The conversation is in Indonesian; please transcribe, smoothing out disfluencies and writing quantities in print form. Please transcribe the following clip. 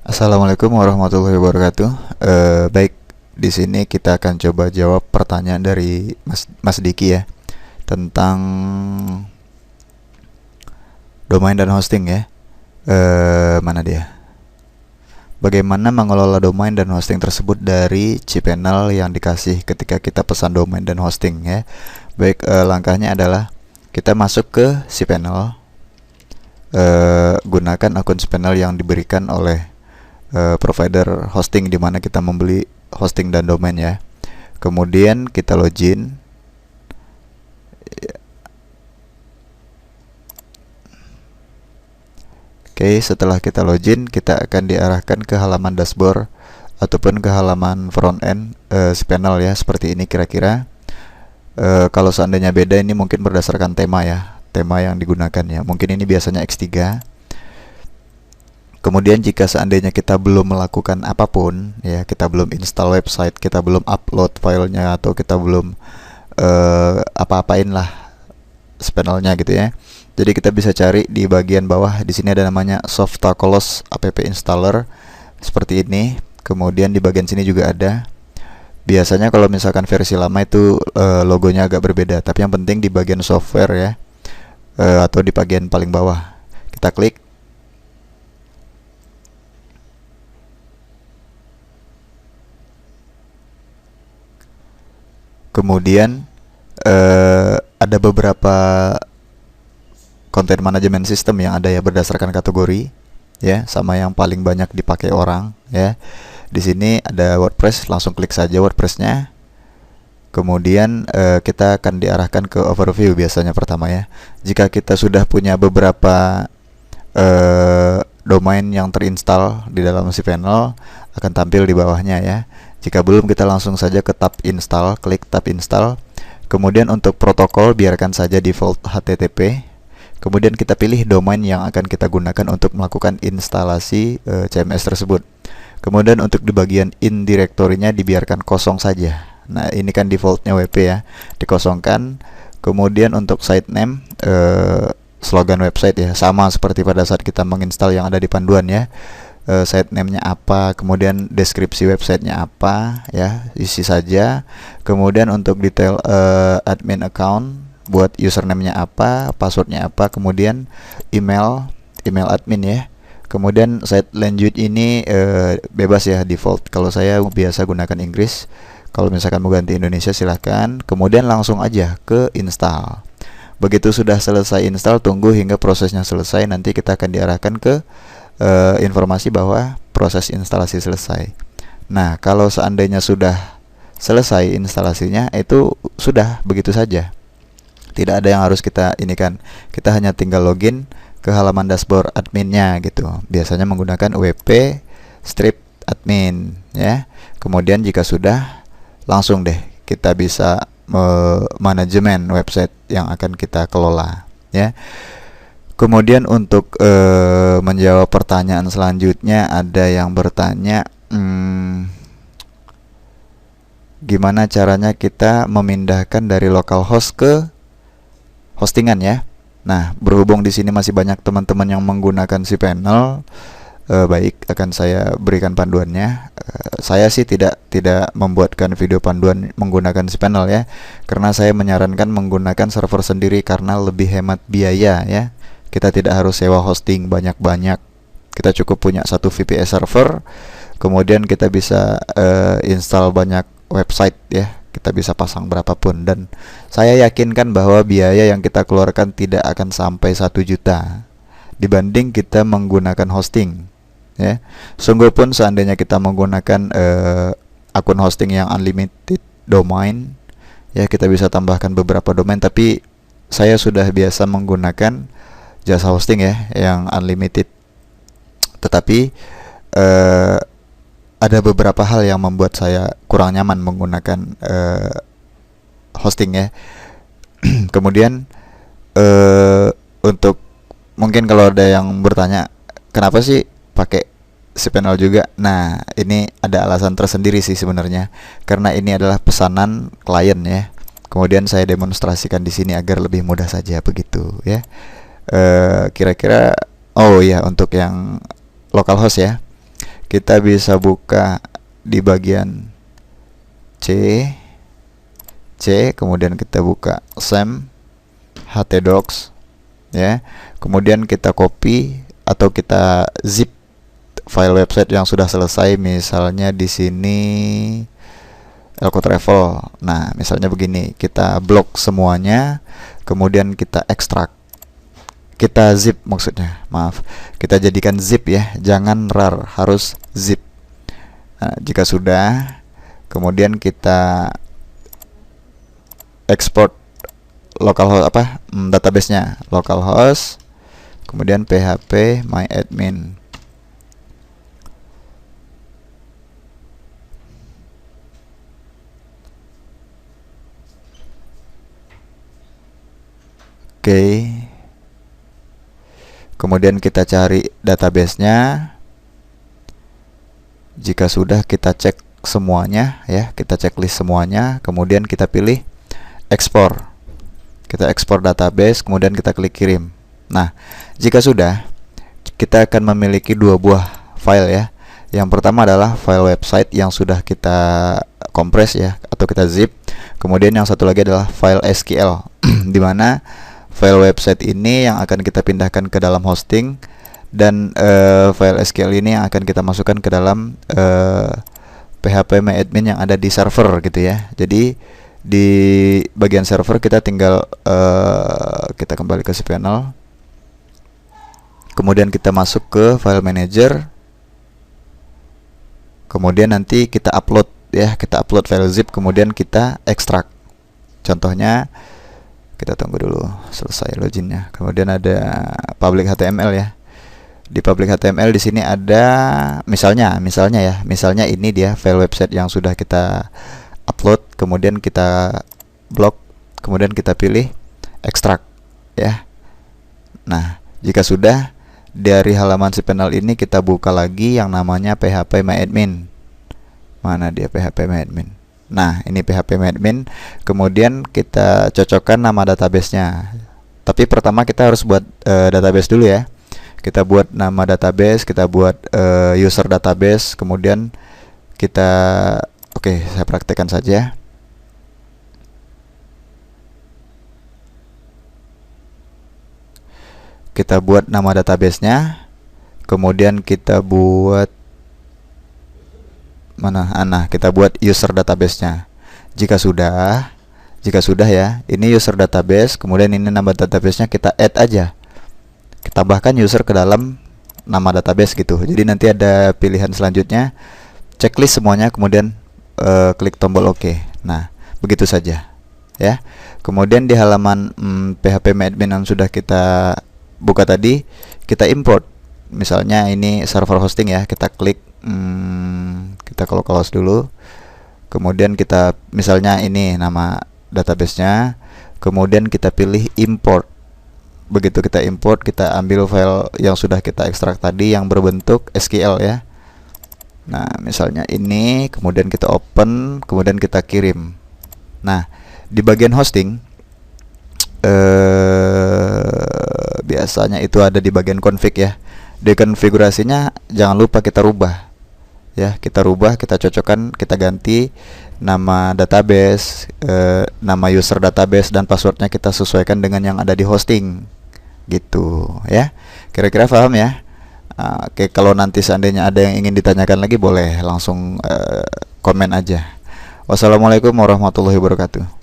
Assalamualaikum warahmatullahi wabarakatuh. Baik, di sini kita akan coba jawab pertanyaan dari Mas Diki ya tentang domain dan hosting ya. Mana dia? Bagaimana mengelola domain dan hosting tersebut dari cPanel yang dikasih ketika kita pesan domain dan hosting ya. Baik, langkahnya adalah kita masuk ke cPanel, gunakan akun cPanel yang diberikan oleh provider hosting di mana kita membeli hosting dan domain ya. Kemudian kita login. Oke, setelah kita login, kita akan diarahkan ke halaman dashboard ataupun ke halaman front end cPanel ya, seperti ini kira-kira. Kalau seandainya beda, ini mungkin berdasarkan tema ya, tema yang digunakan ya. Mungkin ini biasanya X3. Kemudian jika seandainya kita belum melakukan apapun ya, kita belum install website, kita belum upload filenya, atau kita belum apa-apain lah cPanelnya gitu ya. Jadi kita bisa cari di bagian bawah, di sini ada namanya Softacolos app installer seperti ini. Kemudian di bagian sini juga ada. Biasanya kalau misalkan versi lama itu logonya agak berbeda, tapi yang penting di bagian software ya, atau di bagian paling bawah. Kita klik. Kemudian ada beberapa content management system yang ada ya, berdasarkan kategori ya, sama yang paling banyak dipakai orang ya. Di sini ada WordPress, langsung klik saja WordPress-nya. Kemudian kita akan diarahkan ke overview biasanya pertama ya. Jika kita sudah punya beberapa domain yang terinstall di dalam cPanel, akan tampil di bawahnya ya. Jika belum, kita langsung saja ke tab install, klik tab install. Kemudian untuk protokol biarkan saja default HTTP. Kemudian kita pilih domain yang akan kita gunakan untuk melakukan instalasi CMS tersebut. Kemudian untuk di bagian in directory-nya dibiarkan kosong saja. Nah, ini kan defaultnya WP ya, dikosongkan. Kemudian untuk site name, slogan website ya, sama seperti pada saat kita menginstal yang ada di panduan ya. Site name-nya apa, kemudian deskripsi websitenya apa ya, isi saja. Kemudian untuk detail admin account, buat username-nya apa, passwordnya apa, kemudian email admin ya. Kemudian site lanjut ini bebas ya, default. Kalau saya biasa gunakan Inggris. Kalau misalkan mau ganti Indonesia silahkan. Kemudian langsung aja ke install. Begitu sudah selesai install, tunggu hingga prosesnya selesai. Nanti kita akan diarahkan ke informasi bahwa proses instalasi selesai. Nah, kalau seandainya sudah selesai instalasinya, itu sudah begitu saja. Tidak ada yang harus kita ini kan. Kita hanya tinggal login ke halaman dashboard adminnya gitu. Biasanya menggunakan wp strip admin ya. Kemudian jika sudah, langsung deh kita bisa manajemen website yang akan kita kelola ya. Kemudian untuk menjawab pertanyaan selanjutnya, ada yang bertanya gimana caranya kita memindahkan dari localhost ke hostingan ya. Nah, berhubung di sini masih banyak teman-teman yang menggunakan cPanel, baik, akan saya berikan panduannya. Saya sih tidak membuatkan video panduan menggunakan cPanel ya, karena saya menyarankan menggunakan server sendiri karena lebih hemat biaya ya. Kita tidak harus sewa hosting banyak-banyak. Kita cukup punya satu VPS server, kemudian kita bisa install banyak website ya. Kita bisa pasang berapapun, dan saya yakinkan bahwa biaya yang kita keluarkan tidak akan sampai 1 juta dibanding kita menggunakan hosting ya. Sungguh pun seandainya kita menggunakan akun hosting yang unlimited domain ya, kita bisa tambahkan beberapa domain, tapi saya sudah biasa menggunakan jasa hosting ya yang unlimited. Tetapi ada beberapa hal yang membuat saya kurang nyaman menggunakan hosting ya. Kemudian untuk mungkin kalau ada yang bertanya kenapa sih pakai cPanel juga, nah ini ada alasan tersendiri sih sebenarnya, karena ini adalah pesanan klien ya. Kemudian saya demonstrasikan di sini agar lebih mudah saja begitu ya. Kira-kira oh ya, untuk yang localhost ya, kita bisa buka di bagian C, kemudian kita buka SAM htdocs ya. Kemudian kita copy atau kita zip file website yang sudah selesai, misalnya di sini Elko Travel. Nah, misalnya begini, kita blok semuanya, kemudian kita ekstrak. Kita zip maksudnya, maaf. Kita jadikan zip ya, jangan rar, harus zip. Nah, jika sudah, kemudian kita export localhost database-nya, localhost, kemudian php myadmin. Oke. Kemudian kita cari database-nya. Jika sudah, kita cek semuanya ya, kita checklist semuanya, kemudian kita pilih ekspor. Kita ekspor database, kemudian kita klik kirim. Nah, jika sudah, kita akan memiliki dua buah file ya. Yang pertama adalah file website yang sudah kita kompres ya, atau kita zip. Kemudian yang satu lagi adalah file SQL di mana file website ini yang akan kita pindahkan ke dalam hosting, dan file SQL ini yang akan kita masukkan ke dalam PHP myadmin yang ada di server gitu ya. Jadi di bagian server kita tinggal kita kembali ke cPanel, kemudian kita masuk ke file manager, kemudian nanti kita upload ya, kita upload file zip, kemudian kita ekstrak. Contohnya, kita tunggu dulu selesai loginnya. Kemudian ada public HTML ya. Di public HTML di sini ada misalnya ini dia file website yang sudah kita upload, kemudian kita blok, kemudian kita pilih ekstrak ya. Nah, jika sudah, dari halaman cPanel ini kita buka lagi yang namanya PHP myadmin. Mana dia PHP myadmin? Nah, ini PHP myadmin. Kemudian kita cocokkan nama database-nya. Tapi pertama kita harus buat database dulu ya. Kita buat nama database, kita buat user database, kemudian kita saya praktekkan saja. Kita buat nama database-nya, kemudian kita buat kita buat user database-nya. Jika sudah ya, ini user database, kemudian ini nama database-nya kita add aja. Kita tambahkan user ke dalam nama database gitu. Jadi nanti ada pilihan selanjutnya, checklist semuanya, kemudian klik tombol OK. Nah, begitu saja ya. Kemudian di halaman PHP myadmin yang sudah kita buka tadi, kita import. Misalnya ini server hosting ya, kita klik kita close dulu. Kemudian kita misalnya ini nama database-nya, kemudian kita pilih import. Begitu kita import, kita ambil file yang sudah kita ekstrak tadi yang berbentuk SQL ya. Nah, misalnya ini, kemudian kita open, kemudian kita kirim. Nah, di bagian hosting biasanya itu ada di bagian config ya. Di konfigurasinya jangan lupa kita rubah ya, kita cocokkan, kita ganti nama database, nama user database, dan passwordnya kita sesuaikan dengan yang ada di hosting gitu ya. Kira-kira paham ya? Oke, kalau nanti seandainya ada yang ingin ditanyakan lagi, boleh langsung komen aja. Wassalamualaikum warahmatullahi wabarakatuh.